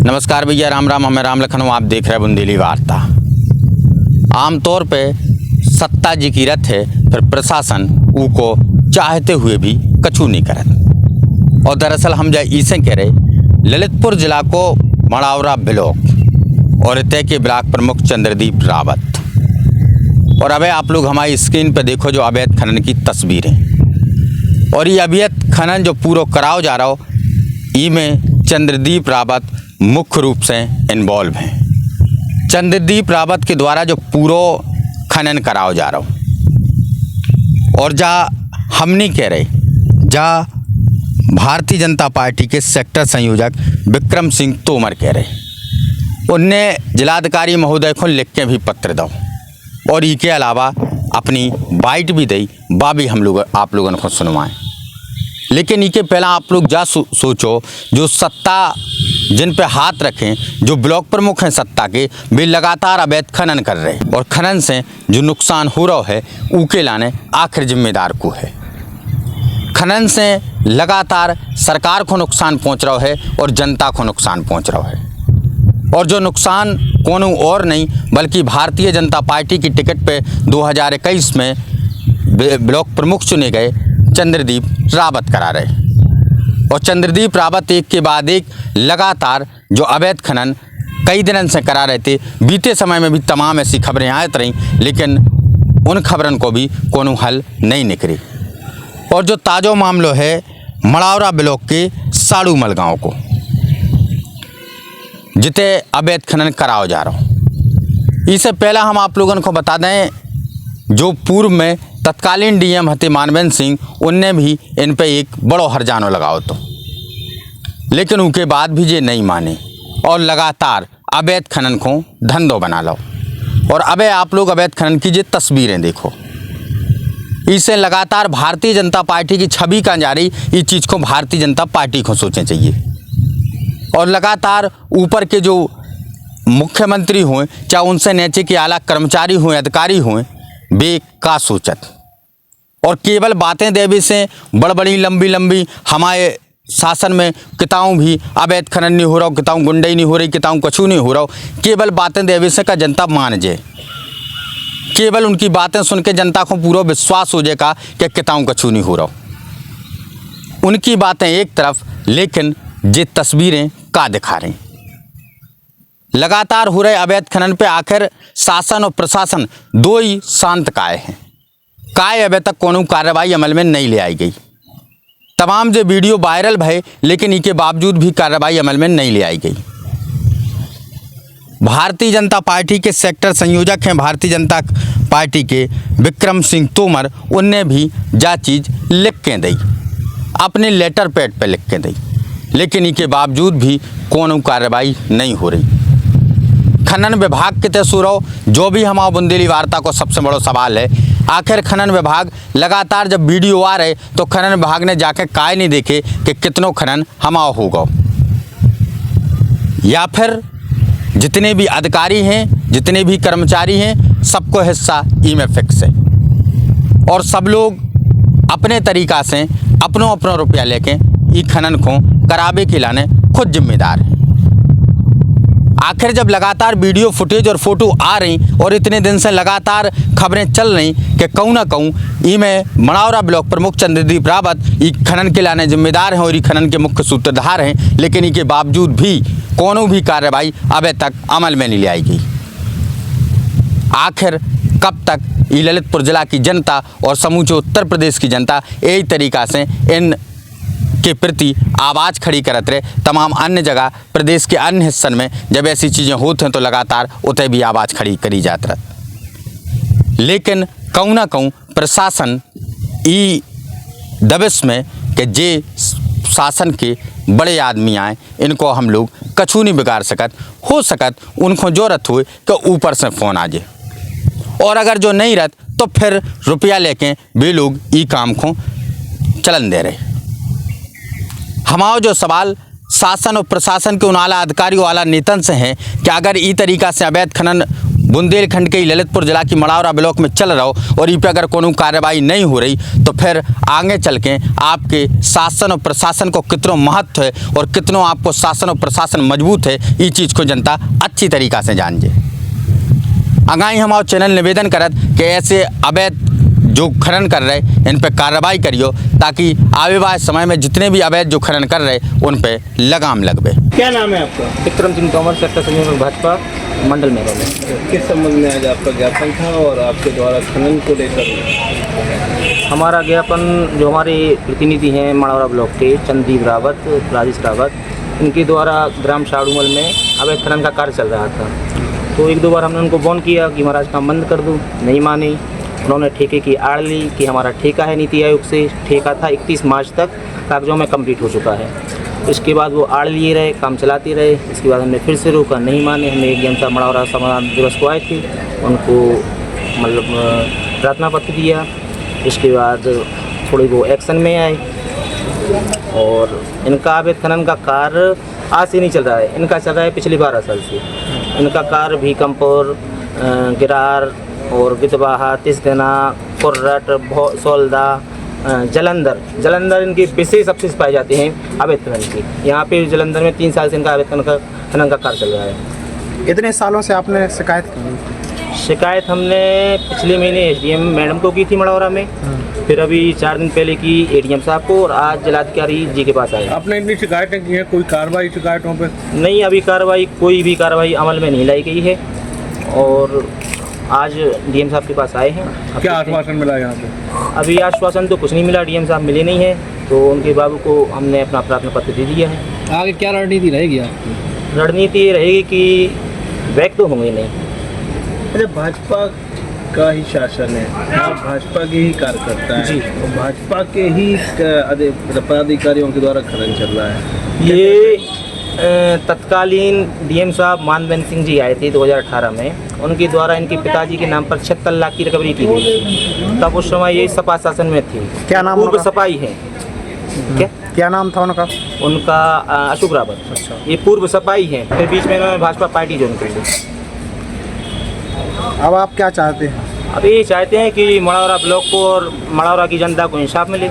नमस्कार भैया, राम राम। हमें राम लखनऊ, आप देख रहे हैं बुंदेली वार्ता। आमतौर पे सत्ता जी की रथ है, फिर प्रशासन उको चाहते हुए भी कछु नहीं करत। और दरअसल हम जा इसे कह रहे ललितपुर जिला को मड़ावरा ब्लॉक और इतने के ब्लॉक प्रमुख चंद्रदीप रावत। और अब आप लोग हमारी स्क्रीन पर देखो जो अवैध खनन की तस्वीरें। और ये अवैध खनन जो पूरा कराओ जा रहा हो, इसमें चंद्रदीप रावत मुख्य रूप से इन्वॉल्व हैं। चंद्रदीप रावत के द्वारा जो पूरा खनन कराओ जा रहा हो, और जा हम नहीं कह रहे, जा भारतीय जनता पार्टी के सेक्टर संयोजक विक्रम सिंह तोमर कह रहे, उनने जिलाधिकारी महोदय को लिख के भी पत्र दो और इसके अलावा अपनी बाइट भी दी, वह भी हम लोग आप लोगों को सुनवाएं। लेकिन इसके पहला आप लोग जा सोचो, जो सत्ता जिन पे हाथ रखें, जो ब्लॉक प्रमुख हैं सत्ता के, वे लगातार अवैध खनन कर रहे हैं। और खनन से जो नुकसान हो रहा है उके लाने आखिर जिम्मेदार को है। खनन से लगातार सरकार को नुकसान पहुंच रहा है और जनता को नुकसान पहुंच रहा है। और जो नुकसान कोनो और नहीं बल्कि भारतीय जनता पार्टी की टिकट पे 2021 में ब्लॉक प्रमुख चुने गए चंद्रदीप रावत करा रहे। और चंद्रदीप रावत एक के बाद एक लगातार जो अवैध खनन कई दिनों से करा रहे थे। बीते समय में भी तमाम ऐसी खबरें आयत रहीं, लेकिन उन खबरों को भी कोनो हल नहीं निकली। और जो ताज़ा मामला है मड़ावरा ब्लॉक के साड़ूमल गांव को, जिते अवैध खनन कराओ जा रहा हो, इससे पहला हम आप लोगों को बता दें, जो पूर्व में तत्कालीन डीएम हते मानवेंद्र सिंह, उनने भी इन पे एक बड़ो हरजानो लगाओ तो, लेकिन उनके बाद भी ये नहीं माने और लगातार अवैध खनन को धंधो बना लो। और अब आप लोग अवैध खनन की ये तस्वीरें देखो, इससे लगातार भारतीय जनता पार्टी की छवि कहाँ जा रही, इस चीज़ को भारतीय जनता पार्टी को सोचना चाहिए। और लगातार ऊपर के जो मुख्यमंत्री हुए, चाहे उनसे नीचे के आला कर्मचारी हुए, अधिकारी हुए, वे का सोचत और केवल बातें देवे से बड़ी लंबी लंबी हमारे शासन में किताऊँ भी अवैध खनन नहीं हो रहा, किताऊँ गुंडई नहीं हो रही, किताऊँ कछू नहीं हो रहा, केवल बातें देवे से का जनता मान जाए। केवल उनकी बातें सुन के जनता को पूरा विश्वास हो जाएगा कि किताऊँ कछू नहीं हो रहा। उनकी बातें एक तरफ, लेकिन ये तस्वीरें का दिखा रही। लगातार हो रहे अवैध खनन पे आखिर शासन और प्रशासन दो ही शांत काय हैं। काय अभी तक कोनो कार्रवाई अमल में नहीं ले आई गई। तमाम जो वीडियो वायरल भये, लेकिन इसके बावजूद भी कार्रवाई अमल में नहीं ले आई गई। भारतीय जनता पार्टी के सेक्टर संयोजक हैं भारतीय जनता पार्टी के विक्रम सिंह तोमर, उनने भी जा चीज़ लिख के दी, अपने लेटर पैड पे लिख के दी, लेकिन इसके बावजूद भी कोनो कार्रवाई नहीं हो रही। खनन विभाग के तहसुरो जो भी हमारा बुंदेली वार्ता को सबसे बड़ा सवाल है, आखिर खनन विभाग लगातार जब वीडियो आ रहे तो खनन विभाग ने जाके काय नहीं देखे कि कितनों खनन हमारा होगा, या फिर जितने भी अधिकारी हैं, जितने भी कर्मचारी हैं, सबको हिस्सा इसमें फिक्स है। और सब लोग अपने तरीक़ा से अपनो रुपया लेके इस खनन को करावे के लाने खुद जिम्मेदार है। आखिर जब लगातार वीडियो फुटेज और फोटो आ रही और इतने दिन से लगातार खबरें चल रही कि कहूँ ना कहूँ इसमें मड़ावरा ब्लॉक प्रमुख चंद्रदीप रावत इस खनन के लाने जिम्मेदार हैं और इस खनन के मुख्य सूत्रधार हैं, लेकिन इसके बावजूद भी कोनो भी कार्रवाई अभी तक अमल में नहीं ले आई गई। आखिर कब तक ये ललितपुर जिला की जनता और समूचे उत्तर प्रदेश की जनता यही तरीक़ा से इन के प्रति आवाज़ खड़ी करते रहे। तमाम अन्य जगह प्रदेश के अन्य हिस्सों में जब ऐसी चीज़ें होती हैं तो लगातार उतने भी आवाज़ खड़ी करी जाती रहे, लेकिन कहूँ ना कहूँ प्रशासन ई दबिश में कि जे शासन के बड़े आदमी आए, इनको हम लोग कछू नहीं बिगाड़ सकत। हो सकत उनको जरूरत हुए कि ऊपर से फ़ोन आ जाए, और अगर जो नहीं रहत तो फिर रुपया लेके वे लोग ई काम को चलन दे रहे। हमारा जो सवाल शासन और प्रशासन के उन आला अधिकारियों आला नेतन से हैं कि अगर इस तरीक़ा से अवैध खनन बुंदेलखंड के ललितपुर जिला की मड़ौरा ब्लॉक में चल रहा हो और इस पर अगर कोनो कार्रवाई नहीं हो रही तो फिर आगे चल के आपके शासन और प्रशासन को कितना महत्व है और कितना आपको शासन और प्रशासन मजबूत है, ये चीज़ को जनता अच्छी तरीक़ा से जान जाए। आगाही हमारा चैनल निवेदन करत कि ऐसे अवैध जो खनन कर रहे इन पर कार्रवाई करियो, ताकि आने वाले समय में जितने भी अवैध जो खनन कर रहे उन पे लगाम लगवे। क्या नाम है आपका? विक्रम सिंह तोमर, सेक्टर संयोजक भाजपा मंडल में। किस संबंध में आज आपका ज्ञापन था और आपके द्वारा खनन को लेकर? हमारा ज्ञापन जो हमारे प्रतिनिधि हैं मड़ौरा ब्लॉक के चंदीप रावत, राजेश रावत, इनके द्वारा ग्राम शाड़ूमल में अवैध खनन का कार्य चल रहा था। तो एक दो बार हमने उनको फोन किया कि महाराज काम बंद कर दो, नहीं माने। उन्होंने ठेके की आड़ ली कि हमारा ठेका है नीति आयोग से, ठेका था 31 मार्च तक कागजों में कंप्लीट हो चुका है। इसके बाद वो आड़ लिए रहे, काम चलाते रहे। इसके बाद हमने फिर से रोका, नहीं माने। हमने एक जनता मड़ौरा समाधान दिवस को आए थे, उनको मतलब प्रार्थना पत्र दिया। इसके बाद थोड़ी वो एक्शन में आए और इनका अवैध खनन का कार्य आज से नहीं चल रहा है, इनका चल रहा है पिछले 12 साल से। इनका कार्य भीकमपुर, गिरार और गितवाहा, तिसगना, कुर्रट, सोलदा, जलंधर इनकी विशेष अवशेष पाए जाते हैं अवैध खनन के। यहाँ पे जलंधर में 3 साल से इनका अवैध खनन का कार्य चल रहा है। इतने सालों से आपने शिकायत की? शिकायत हमने पिछले महीने एसडीएम मैडम को की थी मड़ौरा में, फिर अभी 4 दिन पहले की एडीएम साहब को, और आज जिलाधिकारी जी के पास आए। आपने इतनी शिकायतें की हैं, कोई कार्रवाई शिकायतों पे? नहीं, अभी कोई भी कार्रवाई अमल में नहीं लाई गई है। और आज डीएम साहब के पास आए हैं। क्या आश्वासन मिला यहाँ पे? अभी आश्वासन तो कुछ नहीं मिला, डीएम साहब मिले नहीं हैं, तो उनके बाबू को हमने अपना प्रार्थना पत्र दे दिया है। आगे क्या रणनीति रहेगी आपकी? रणनीति ये रहेगी कि बैक तो होंगे नहीं। अच्छा, भाजपा का ही शासन है, आप भाजपा के ही कार्यकर्ता हैं जी। और भाजपा के ही पदाधिकारियों के द्वारा खनन चल रहा है। ये तत्कालीन डीएम साहब मानवेंद्र सिंह जी आए थे 2018 में, उनके द्वारा इनके पिताजी के नाम पर 76 लाख की रिकवरी की गई। तब उस समय ये सपा शासन में थे। क्या नाम? पूर्व सपाई है। क्या नाम था उनका? उनका अशोक रावत। अच्छा। ये पूर्व सपाई हैं, फिर बीच में इन्होंने भाजपा पार्टी ज्वाइन कर ली। अब आप क्या चाहते हैं? अभी चाहते हैं कि मड़ौरा ब्लॉक को और मड़ौरा की जनता को इंसाफ मिले।